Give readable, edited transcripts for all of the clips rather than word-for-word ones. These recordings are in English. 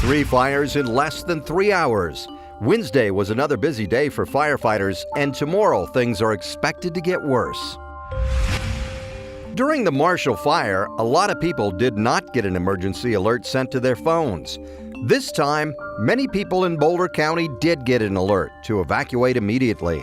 3 fires in less than 3 hours. Wednesday was another busy day for firefighters, and tomorrow things are expected to get worse. During the Marshall Fire, a lot of people did not get an emergency alert sent to their phones. This time, many people in Boulder County did get an alert to evacuate immediately.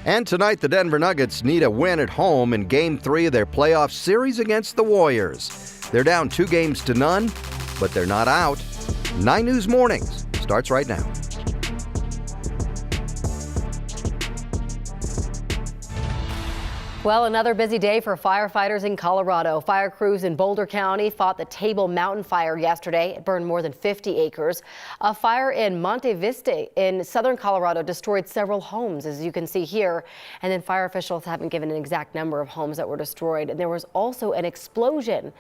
And tonight, the Denver Nuggets need a win at home in Game 3 of their playoff series against the Warriors. They're down 2-0, but they're not out. 9 News Mornings starts right now. Well, another busy day for firefighters in Colorado. Fire crews in Boulder County fought the Table Mountain Fire yesterday. It burned more than 50 acres. A fire in Monte Vista in southern Colorado destroyed several homes, as you can see here. And then fire officials haven't given an exact number of homes that were destroyed. And there was also an explosion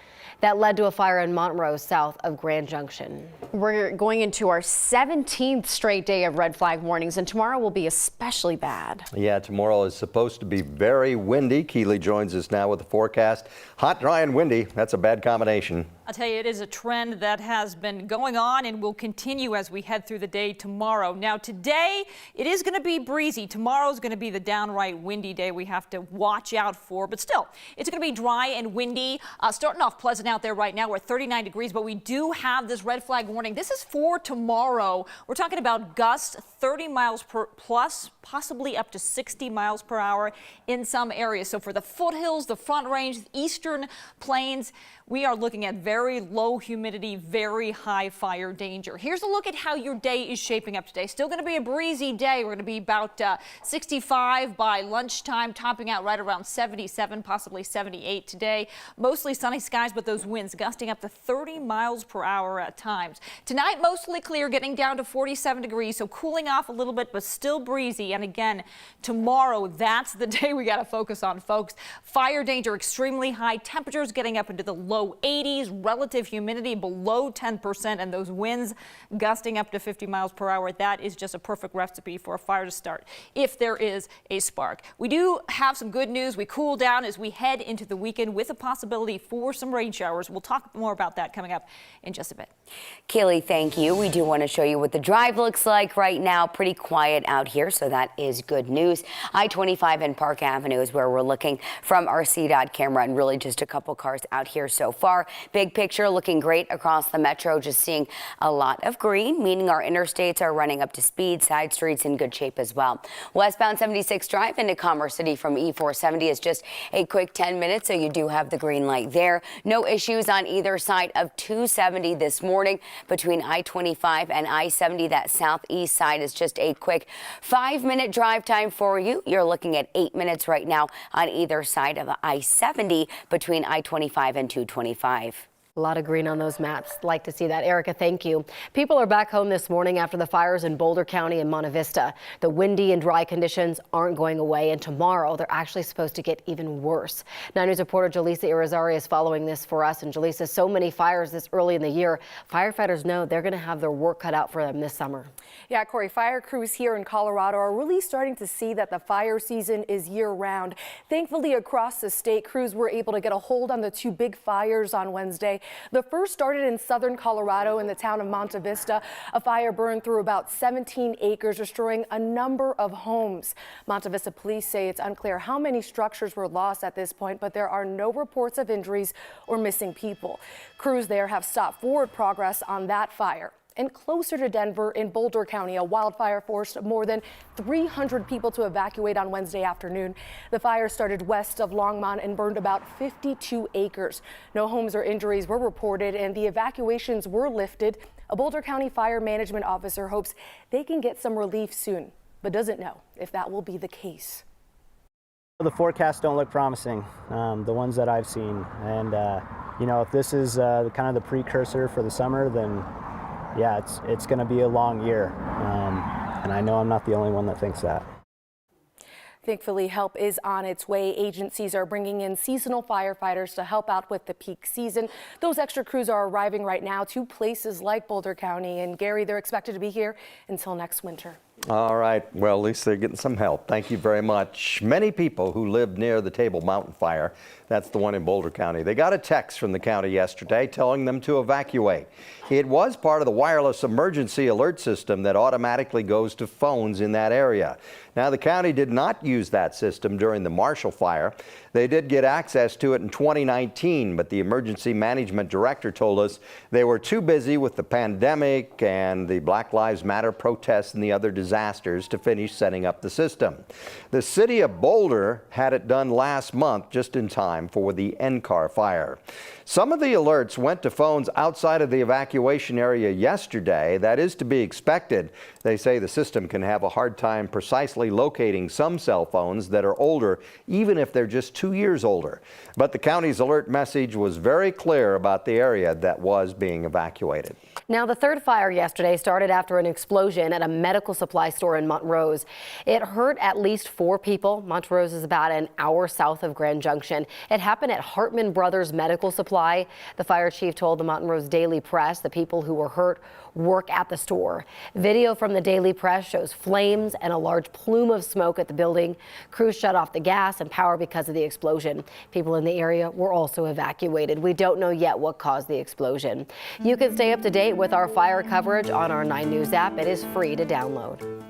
that led to a fire in Montrose, south of Grand Junction. We're going into our 17th straight day of red flag warnings, and tomorrow will be especially bad. Yeah, tomorrow is supposed to be very windy. Keeley joins us now with the forecast. Hot, dry, and windy. That's a bad combination. I'll tell you, it is a trend that has been going on and will continue as we head through the day tomorrow. Now, today, it is going to be breezy. Tomorrow is going to be the downright windy day we have to watch out for. But still, it's going to be dry and windy. Starting off pleasant out there right now. We're at 39 degrees, but we do have this red flag warning. This is for tomorrow. We're talking about gusts 30 miles per plus, possibly up to 60 miles per hour in some areas. So for the foothills, the Front Range, eastern plains, we are looking at very low humidity, very high fire danger. Here's a look at how your day is shaping up today. Still going to be a breezy day. We're going to be about 65 by lunchtime, topping out right around 77, possibly 78 today. Mostly sunny skies, but those winds gusting up to 30 miles per hour at times. Tonight, mostly clear, getting down to 47 degrees, so cooling off a little bit, but still breezy. And again, tomorrow, that's the day we got to focus on, folks. Fire danger, extremely high temperatures, getting up into the low 80s, relative humidity below 10%, and those winds gusting up to 50 miles per hour. That is just a perfect recipe for a fire to start if there is a spark. We do have some good news. We cool down as we head into the weekend with a possibility for some rain showers. We'll talk more about that coming up in just a bit. Kaylee, thank you. We do want to show you what the drive looks like right now. Pretty quiet out here, so that is good news. I-25 and Park Avenue is where we're looking from our CDOT camera, and really just a couple cars out here so far. Big picture looking great across the metro, just seeing a lot of green, meaning our interstates are running up to speed, side streets in good shape as well. Westbound 76 Drive into Commerce City from E470 is just a quick 10 minutes, so you do have the green light there. No issues on either side of 270 this morning between I-25 and I-70. That southeast side is just a quick 5-minute drive time for you. You're looking at 8 minutes right now on either side of I-70 between I-25 and 225. A lot of green on those maps. Like to see that. Erica, thank you. People are back home this morning after the fires in Boulder County and Monte Vista. The windy and dry conditions aren't going away, and tomorrow they're actually supposed to get even worse. 9 News reporter Jaleesa Irizarry is following this for us. And Jaleesa, so many fires this early in the year. Firefighters know they're going to have their work cut out for them this summer. Yeah, Corey, fire crews here in Colorado are really starting to see that the fire season is year-round. Thankfully, across the state, crews were able to get a hold on the 2 big fires on Wednesday. The first started in southern Colorado in the town of Monte Vista. A fire burned through about 17 acres, destroying a number of homes. Monte Vista police say it's unclear how many structures were lost at this point, but there are no reports of injuries or missing people. Crews there have stopped forward progress on that fire. And closer to Denver in Boulder County, a wildfire forced more than 300 people to evacuate on Wednesday afternoon. The fire started west of Longmont and burned about 52 acres. No homes or injuries were reported, and the evacuations were lifted. A Boulder County fire management officer hopes they can get some relief soon, but doesn't know if that will be the case. The forecasts don't look promising, the ones that I've seen. And, you know, if this is kind of the precursor for the summer, then yeah, it's going to be a long year, and I know I'm not the only one that thinks that. Thankfully, help is on its way. Agencies are bringing in seasonal firefighters to help out with the peak season. Those extra crews are arriving right now to places like Boulder County, and Gary, they're expected to be here until next winter. All right. Well, at least they're getting some help. Thank you very much. Many people who lived near the Table Mountain fire, that's the one in Boulder County, they got a text from the county yesterday telling them to evacuate. It was part of the wireless emergency alert system that automatically goes to phones in that area. Now, the county did not use that system during the Marshall fire. They did get access to it in 2019, but the emergency management director told us they were too busy with the pandemic and the Black Lives Matter protests and the other disasters to finish setting up the system. The city of Boulder had it done last month just in time for the NCAR fire. Some of the alerts went to phones outside of the evacuation area yesterday. That is to be expected. They say the system can have a hard time precisely locating some cell phones that are older, even if they're just 2 years older. But the county's alert message was very clear about the area that was being evacuated. Now, the third fire yesterday started after an explosion at a medical supply store in Montrose. It hurt at least 4 people. Montrose is about an hour south of Grand Junction. It happened at Hartman Brothers Medical Supply. The fire chief told the Montrose Daily Press the people who were hurt work at the store. Video from the Daily Press shows flames and a large plume of smoke at the building. Crews shut off the gas and power because of the explosion. People in the area were also evacuated. We don't know yet what caused the explosion. You can stay up to date with our fire coverage on our 9 News app. It is free to download.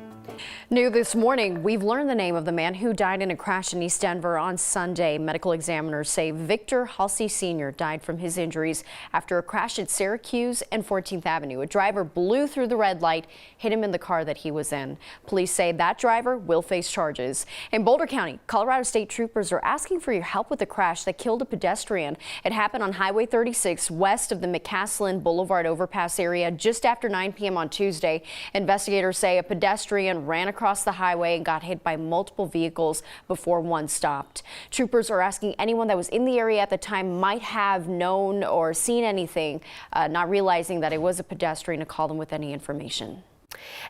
New this morning, we've learned the name of the man who died in a crash in East Denver on Sunday. Medical examiners say Victor Halsey Sr. died from his injuries after a crash at Syracuse and 14th Avenue. A driver blew through the red light, hit him in the car that he was in. Police say that driver will face charges. In Boulder County, Colorado State troopers are asking for your help with a crash that killed a pedestrian. It happened on Highway 36 west of the McCaslin Boulevard overpass area just after 9 p.m. on Tuesday. Investigators say a pedestrian ran across the highway and got hit by multiple vehicles before one stopped. Troopers are asking anyone that was in the area at the time might have known or seen anything, not realizing that it was a pedestrian, to call them with any information.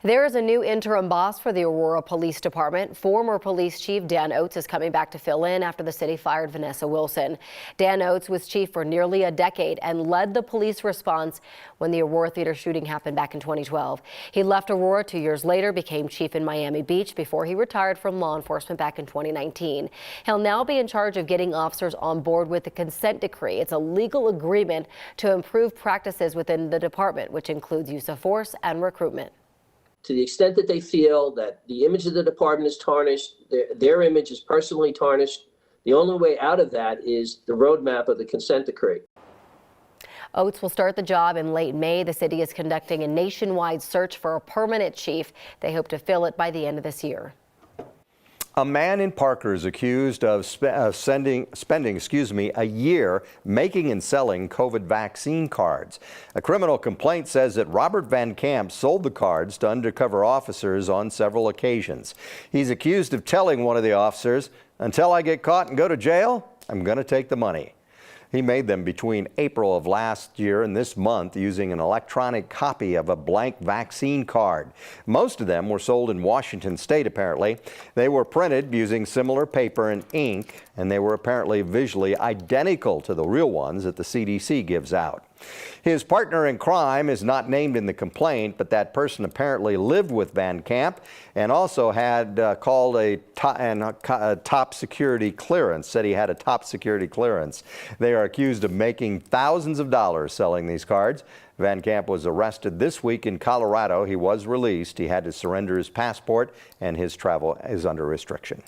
There is a new interim boss for the Aurora Police Department. Former Police Chief Dan Oates is coming back to fill in after the city fired Vanessa Wilson. Dan Oates was chief for nearly a decade and led the police response when the Aurora Theater shooting happened back in 2012. He left Aurora 2 years later, became chief in Miami Beach before he retired from law enforcement back in 2019. He'll now be in charge of getting officers on board with the consent decree. It's a legal agreement to improve practices within the department, which includes use of force and recruitment. To the extent that they feel that the image of the department is tarnished, their image is personally tarnished, the only way out of that is the roadmap of the consent decree. Oates will start the job in late May. The city is conducting a nationwide search for a permanent chief. They hope to fill it by the end of this year. A man in Parker is accused of spending a year making and selling COVID vaccine cards. A criminal complaint says that Robert Van Camp sold the cards to undercover officers on several occasions. He's accused of telling one of the officers, "Until I get caught and go to jail, I'm going to take the money." He made them between April of last year and this month using an electronic copy of a blank vaccine card. Most of them were sold in Washington State, apparently. They were printed using similar paper and ink, and they were apparently visually identical to the real ones that the CDC gives out. His partner in crime is not named in the complaint, but that person apparently lived with Van Camp and also had called a top security clearance, said he had a top security clearance. They are accused of making thousands of dollars selling these cards. Van Camp was arrested this week in Colorado. He was released. He had to surrender his passport, and his travel is under restriction.